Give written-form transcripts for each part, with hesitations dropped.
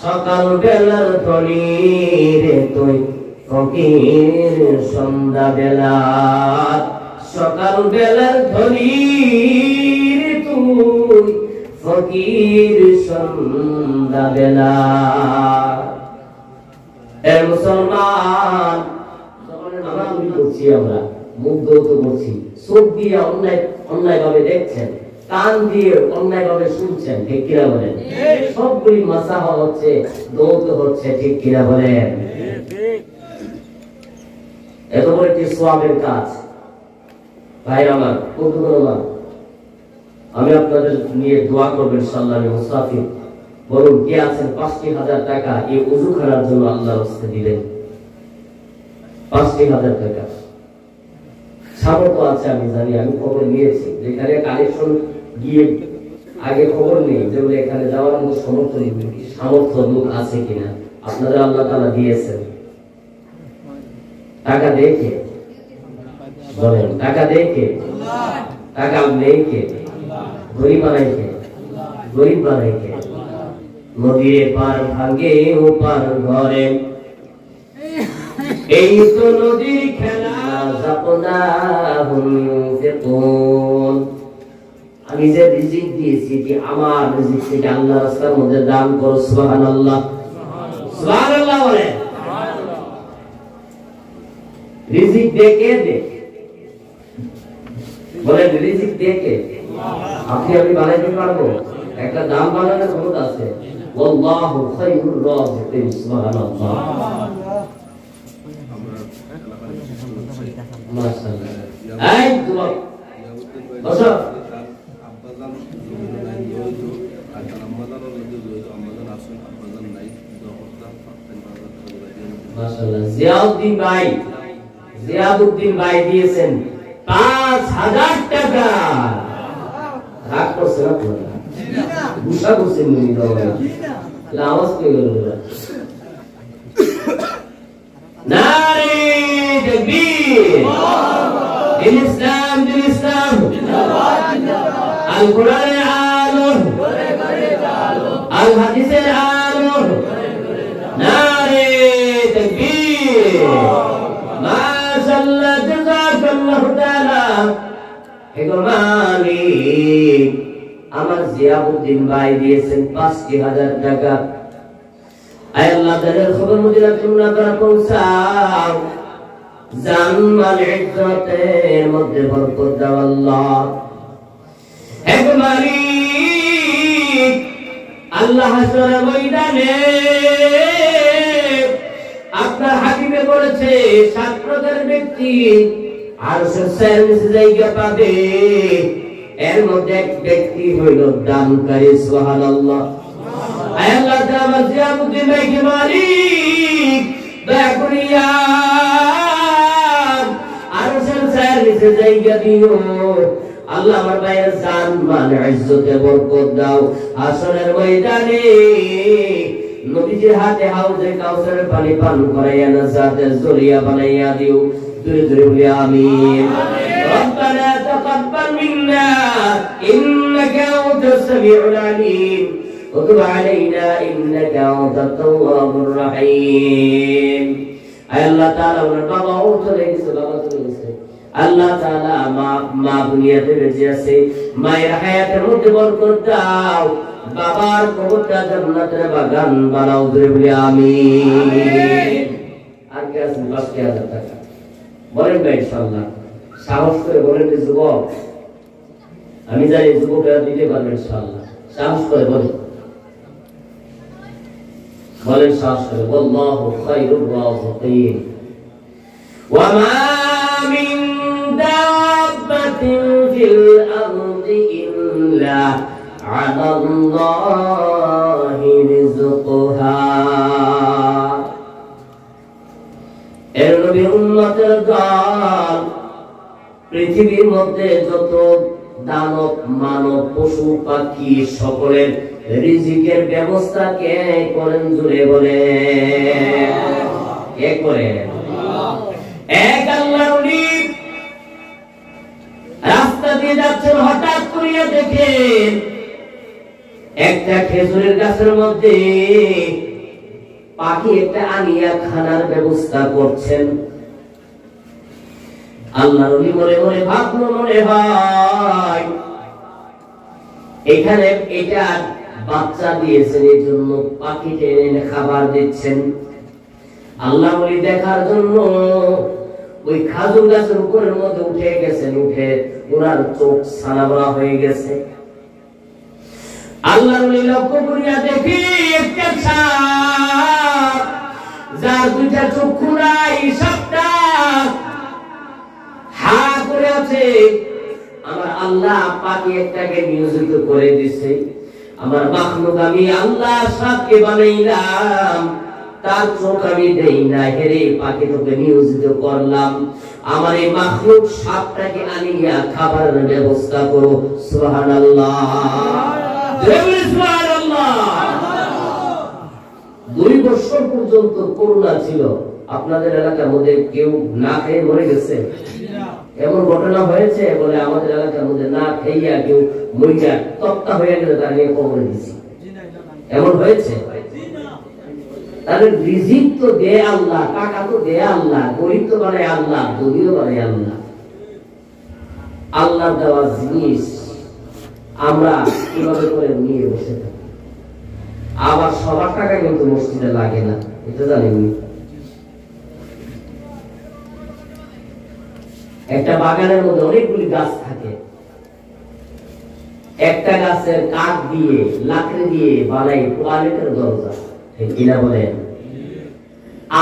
সকাল বেলার ধনী রে তুই ফকির সন্ধ্যা বেলা সকাল বেলার ধনী রে তুই ফকির সন্ধ্যা বেলা এ মুসলমান আমি করছি আমরা মুগ্ধ তো করছি চোখ দিয়ে অন্যায় ভাবে দেখছেন কান দিয়ে অন্যায় ভাবে শুনছেন ঠিক কিনা বলেন সবগুলি মাসাহা হচ্ছে দৌত হচ্ছে ঠিক কিনা বলেন এত বড় একটি সওয়াবের কাজ ভাই আমার বন্ধুগণ আমি আপনাদের নিয়ে দোয়া করব ইনশাআল্লাহ মুসাফির বলুন কে আছেন ৫০০০ টাকা এই ওযুখানার জন্য আল্লাহর রাস্তায় দিবেন ৫০০০ টাকা সামর্থ্য আছে আমি জানি আমি খবর নিয়েছি যেখানে কালেকশন গিয়ে আগে খবর নেই যে এখানে যাওয়ার মতো সামর্থ্য লোক আছে কিনা আপনারা আল্লাহ তাআলা দিয়েছেন টাকা দেখে বলেন টাকা দেখে টাকা নেই কে গরিব বানাইকে গরিব বানাইকে নদীর পার ভাঙে ওপার ঘরে এই তো নদীর খেলা যাপনা হুনফিকুন আমি যে রিজিক দিয়েছি কি আমার রিজিক থেকে আল্লাহর রাস্তার মধ্যে দান করো সুবহানাল্লাহ সুবহানাল্লাহ বলে রিজিক দেখে দে বলেন রিজিক দেখে আপনি আমি বানাইতে পারবো একটা দাম বানানোর ক্ষমতা আছে আল্লাহু খায়রুর রাযিকিন সুবহানাল্লাহ মাশাআল্লাহ এই দুয়া বসো আব্বাজান আর আম্মাজান আম্মাজান আসেন আব্বাজান নাই মাশাআল্লাহ জিয়াউদ্দিন ভাই দিয়েছেন ৫০০০ টাকা রাগ করছে না গুসা করছে মনি দাওয়া আওয়াজ পেয়ে গেল নারে তাকবীর দিন ইসলাম জিন্দাবাদ আল কোরআনের আলো আল হাদিসের আলো নারে তাকবীর মাশাআল্লাহ জাযাকাল্লাহু তাআলা হে মালিক আমার জিয়াউদ্দিন ভাই দিয়েছেন ৫০০০ টাকা আয় আল্লাহ তাআলার খবর মদিনার জন্য আপনারা পৌঁছাও জান মাল ইজ্জতের মধ্যে বরকত দাও আল্লাহ হে মালিক আল্লাহ হাসরের ময়দানে আপনার হাবিবে বলেছে ৭ প্রকার ব্যক্তি আরশের ছায়ার নিচে জায়গা পাবে এর মধ্যে এক ব্যক্তি হইল দানকারী সুবহানাল্লাহ আয় আল্লাহ তাআলা জিয়াউদ্দিন ভাইকে মালিক দয়া করিয়া আরশের ছায়ার নিচে জায়গা দিও আল্লাহ আমার ভাইয়ের জান মাল ইজ্জতে বরকত দাও হাসরের ময়দানে নবীজির হাতে হাউজে কাউসারের পানি পান করাইয়া নাজাতের জরিয়া বানাইয়া দিও জোরে জোরে বলি আমিন ربنا تقبل منا إنك أنت السميع العليم وتب علينا إنك أنت التواب الرحيم أي الله تعالى ونبغى أوتليس আল্লাহ তাআলা মা দুনিয়াতে বেঁচে আছে মায়ের হায়াতের মধ্যে বরকত দাও বাবার কবরটা জান্নাতের বাগান বানাও জোরে বলি আমিন আর কি আছে ৫০০০ টাকা বলেন ভাই ইনশাআল্লাহ সাহস করে বলেন যুবক আমি জানি যুবকরা দিতে পারবেন ইনশাআল্লাহ সাহস করে বলেন সাহস করে আল্লাহু খায়রুর রাযিকিন ওয়া মা মিন দাব্বাতিন ফিল আরদি ইল্লা আলা আল্লাহি রিজকুহা এর নবী উম্মতের দল পৃথিবীর মধ্যে যত দানব মানব পশু পাখি সকলের রিজিকের ব্যবস্থা কে করেন জুড়ে বলে কে করেন এক আল্লাহর ওলি রাস্তা দিয়ে যাচ্ছেন হঠাৎ করিয়া দেখেন একটা খেজুরের গাছের মধ্যে পাখি একটা আনিয়া খানার ব্যবস্থা করছেন। আল্লাহর ওলি মনে মনে ভাবলো, মনে হয় এখানে এটা বাচ্চা দিয়েছেন, এই জন্য পাখিকে এনে খাবার দিচ্ছেন। আল্লাহ ওলি দেখার জন্য ওই খাজুর গাছের উপরের মধ্যে উঠে গেছেন, উঠে ওনার চোখ সানাবরা হয়ে গেছে। আল্লাহ ওলি লক্ষ্য করিয়া দেখি একটা সাপ, যার দুইটা চক্ষু নাই, সাপটা হা করে আছে। আমার আল্লাহ পাখি একটাকে নিয়োজিত করে দিছে। আমার মাখলুক আমি আল্লাহ সাপকে বানাইলাম, তার চোখ আমি দেই না, হেরে পাখি তোকে নিয়োজিত করলাম। আমার এই মাখলুক সাপটাকে আনিয়া খাবারের ব্যবস্থা করো। সুবহানাল্লাহ, সুবহানাল্লাহ। 2 বছর পর্যন্ত করোনা ছিল। আপনাদের এলাকার মধ্যে কেউ না খেয়ে মরে গেছে? এমন ঘটনা হয়েছে? বলে আমাদের এলাকার মধ্যে না খাইয়া কেউ মরিয়া তক্তা হয়ে গেলে তার নিয়ে কবরে দিছি, এমন হয়েছে? তাদের রিজিক তো দেয় আল্লাহ, টাকা তো দেয় আল্লাহ, গরিব তো বানায় আল্লাহ, ধনীও বানায় আল্লাহ। আল্লাহর দেওয়া জিনিস আমরা কিভাবে করে নিয়ে বসে থাকি। আবার সবার টাকা কিন্তু মসজিদে লাগে না, এটা জানেননি? একটা বাগানের মধ্যে অনেকগুলি গাছ থাকে, একটা গাছের কাঠ দিয়ে লাকড়ি দিয়ে বানাই টয়লেটের দরজা, ঠিক কিনা বলেন?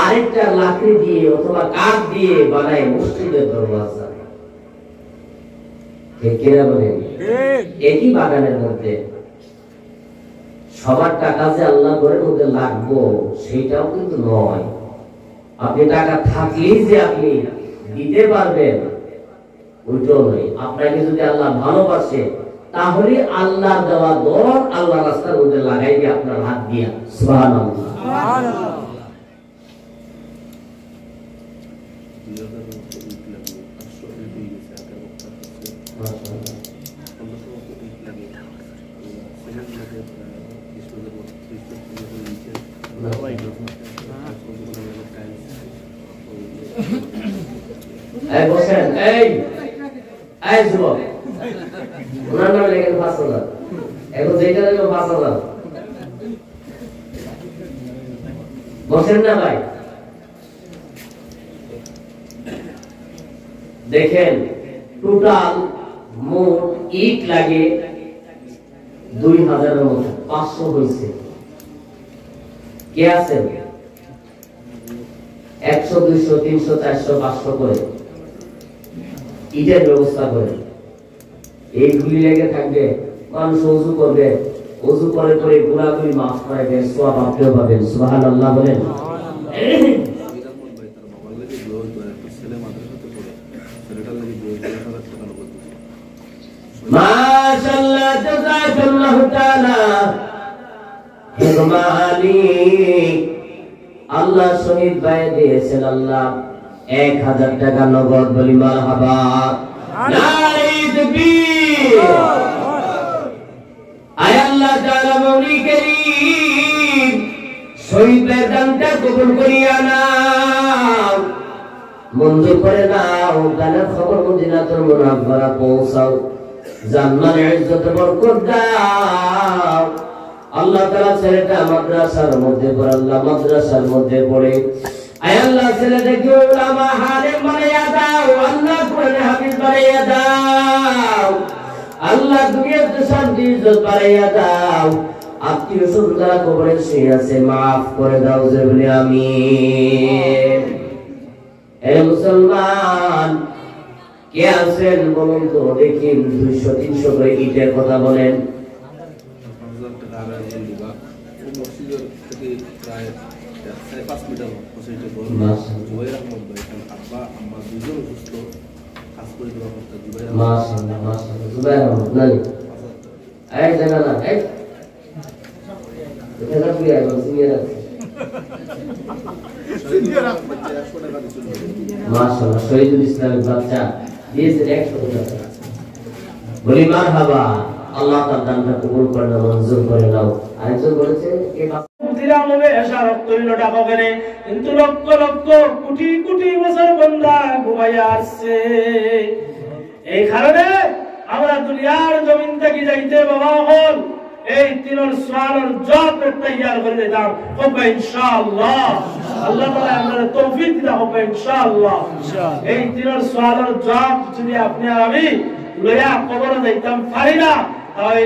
আরেকটা লাকড়ি দিয়ে অথবা কাঠ দিয়ে বানাই মসজিদের দরজা, ঠিক কিনা বলেন? একই বাগানের মধ্যে সবার টাকা যে আল্লাহ ঘরের মধ্যে লাগবো সেটাও কিন্তু নয়। আপনি টাকা থাকলেই যে আপনি দিতে পারবেন ওইটাও নয়। আপনাকে যদি আল্লাহ ভালোবাসে তাহলে আল্লাহ দেওয়া দর আল্লাহ রাস্তার মধ্যে লাগাই দিয়ে আপনার হাত দিয়া। সুবহানাল্লাহ, সুবহানাল্লাহ। এই বসেন, এই এই যুবক, ওনার নাম লেখেন 5,000, এখন যেটা লেখেন 5,000। বসেন না ভাই। দেখেন টোটাল মোট ইট লাগে 2000-এর মতো, 500 হয়েছে। কে আছেন? 100, 200, 300, 400, 500 করে ইটের ব্যবস্থা করে এইগুলি লেগে থাকবে। মানুষ ওযু করবে, ওযু করে করে গুনাহগুলি মাফ করে দেন, সওয়াব আপনিও পাবেন। সুবহানাল্লাহ বলেন। মাশাআল্লাহ, জাযাকাল্লাহু তাআলা। হে মালিক, আল্লাহ শহীদ ভাই দিয়েছেন আল্লাহ 1000 টাকা নগদ, বলি মারহাবা। নারে তাকবীর। আয় আল্লাহ তাআলা মওলি করিম, শহীদ ভাইয়ের দানটা কবুল করিয়া নাও, মঞ্জুর করে নাও। গানের খবর মদিনাতুল মুনাওয়ারা পৌঁছাও, জান্নাতে ইজ্জত বরকত দাও। আল্লাহ তাআলা ছেলেটা মাদ্রাসার মধ্যে পড়ে, আল্লাহ মাদ্রাসার মধ্যে পড়ে। আয় আল্লাহ ছেলেটাকে উলামা হালেম বানাইয়া দাও, আল্লাহ কোরআনে হাফেজ বানাইয়া দাও, আল্লাহ দুনিয়াতে শান্তি ইজ্জত বানাইয়া দাও। আত্মীয় স্বজন যারা কবরে শুয়ে আছে মাফ করে দাও, যে বলি আমিন। এ মুসলমান কে আছেন বলুন তো দেখি, 200-300 করে ইটের কথা বলেন। মাশাআল্লাহ, শহীদুল ইসলামের বাচ্চা দিয়েছেন 100 টাকা, বলি মারহাবা। আল্লাহ তার দানটা কবুল করে নাও, মঞ্জুর করে নাও। আরেকজন বলেছে দিলাম হবে এসা রক্ত হইল ডাকো কেনে, কিন্তু লক্ষ লক্ষ কোটি কোটি বছর বন্ধা ঘুমাইয়া আসছে। এই কারণে আমরা দুনিয়ার জমিন থেকে যাইতে বাবা হল এই তিনর সওয়ালের জবাব তৈয়ার করে দিতাম হবে ইনশাআল্লাহ। আল্লাহ তাআলা আমাদের তৌফিক দিতে হবে ইনশাআল্লাহ। এই তিনর সওয়ালের জবাব যদি আপনি আর আমি লইয়া কবরে যাইতাম পারি না, তাহলে